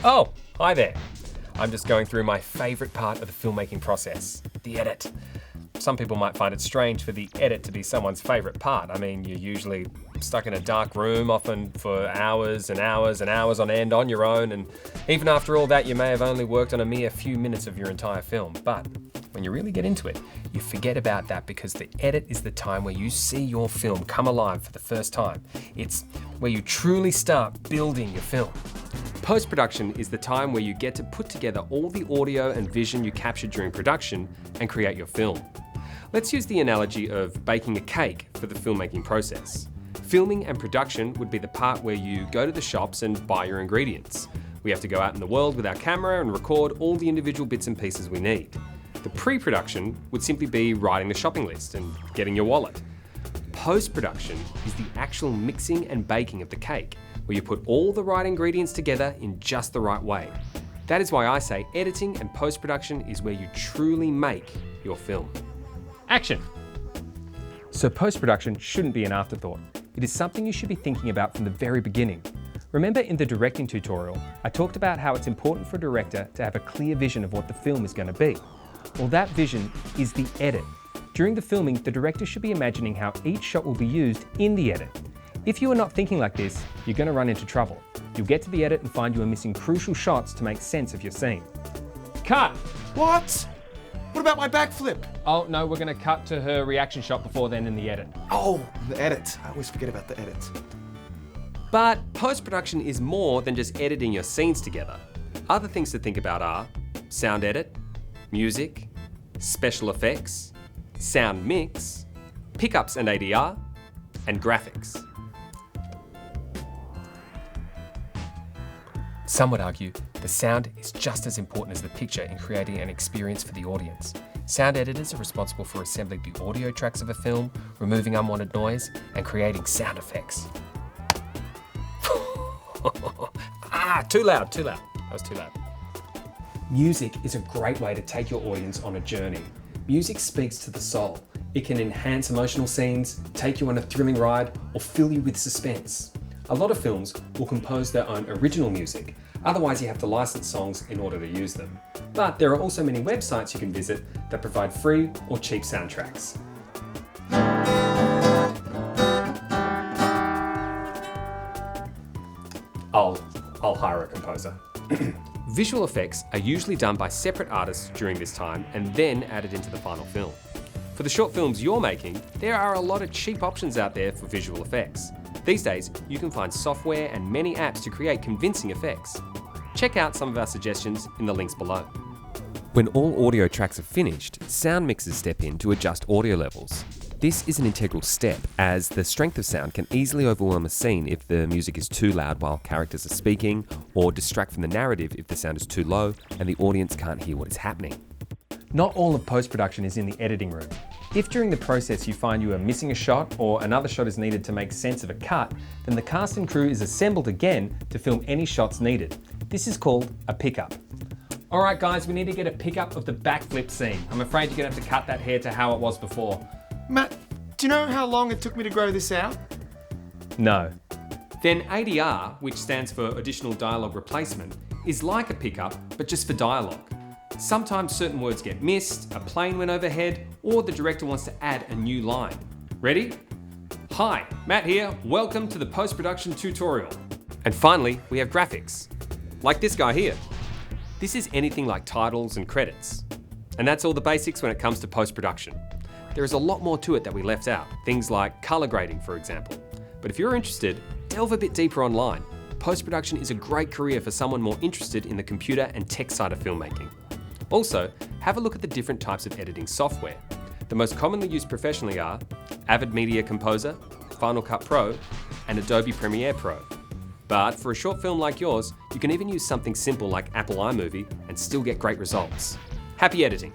Oh, hi there. I'm just going through my favourite part of the filmmaking process, the edit. Some people might find it strange for the edit to be someone's favourite part. I mean, you're usually stuck in a dark room, often for hours and hours and hours on end on your own, and even after all that, you may have only worked on a mere few minutes of your entire film. But when you really get into it, you forget about that because the edit is the time where you see your film come alive for the first time. It's where you truly start building your film. Post-production is the time where you get to put together all the audio and vision you captured during production and create your film. Let's use the analogy of baking a cake for the filmmaking process. Filming and production would be the part where you go to the shops and buy your ingredients. We have to go out in the world with our camera and record all the individual bits and pieces we need. The pre-production would simply be writing the shopping list and getting your wallet. Post-production is the actual mixing and baking of the cake, where you put all the right ingredients together in just the right way. That is why I say editing and post-production is where you truly make your film. Action! So post-production shouldn't be an afterthought. It is something you should be thinking about from the very beginning. Remember in the directing tutorial, I talked about how it's important for a director to have a clear vision of what the film is going to be. Well, that vision is the edit. During the filming, the director should be imagining how each shot will be used in the edit. If you are not thinking like this, you're going to run into trouble. You'll get to the edit and find you are missing crucial shots to make sense of your scene. Cut! What? What about my backflip? Oh no, we're going to cut to her reaction shot before then in the edit. Oh, the edit. I always forget about the edit. But post-production is more than just editing your scenes together. Other things to think about are sound edit, music, special effects, sound mix, pickups and ADR, and graphics. Some would argue the sound is just as important as the picture in creating an experience for the audience. Sound editors are responsible for assembling the audio tracks of a film, removing unwanted noise, and creating sound effects. Too loud. That was too loud. Music is a great way to take your audience on a journey. Music speaks to the soul. It can enhance emotional scenes, take you on a thrilling ride, or fill you with suspense. A lot of films will compose their own original music. Otherwise, you have to license songs in order to use them. But there are also many websites you can visit that provide free or cheap soundtracks. I'll hire a composer. Visual effects are usually done by separate artists during this time and then added into the final film. For the short films you're making, there are a lot of cheap options out there for visual effects. These days, you can find software and many apps to create convincing effects. Check out some of our suggestions in the links below. When all audio tracks are finished, sound mixers step in to adjust audio levels. This is an integral step, as the strength of sound can easily overwhelm a scene if the music is too loud while characters are speaking, or distract from the narrative if the sound is too low and the audience can't hear what is happening. Not all of post-production is in the editing room. If during the process you find you are missing a shot or another shot is needed to make sense of a cut, then the cast and crew is assembled again to film any shots needed. This is called a pickup. All right guys, we need to get a pickup of the backflip scene. I'm afraid you're gonna have to cut that hair to how it was before. Matt, do you know how long it took me to grow this out? No. Then ADR, which stands for Additional Dialogue Replacement, is like a pickup, but just for dialogue. Sometimes certain words get missed, a plane went overhead, or the director wants to add a new line. Ready? Hi, Matt here. Welcome to the post-production tutorial. And finally, we have graphics. Like this guy here. This is anything like titles and credits. And that's all the basics when it comes to post-production. There is a lot more to it that we left out, things like color grading, for example. But if you're interested, delve a bit deeper online. Post-production is a great career for someone more interested in the computer and tech side of filmmaking. Also, have a look at the different types of editing software. The most commonly used professionally are Avid Media Composer, Final Cut Pro, and Adobe Premiere Pro. But for a short film like yours, you can even use something simple like Apple iMovie and still get great results. Happy editing!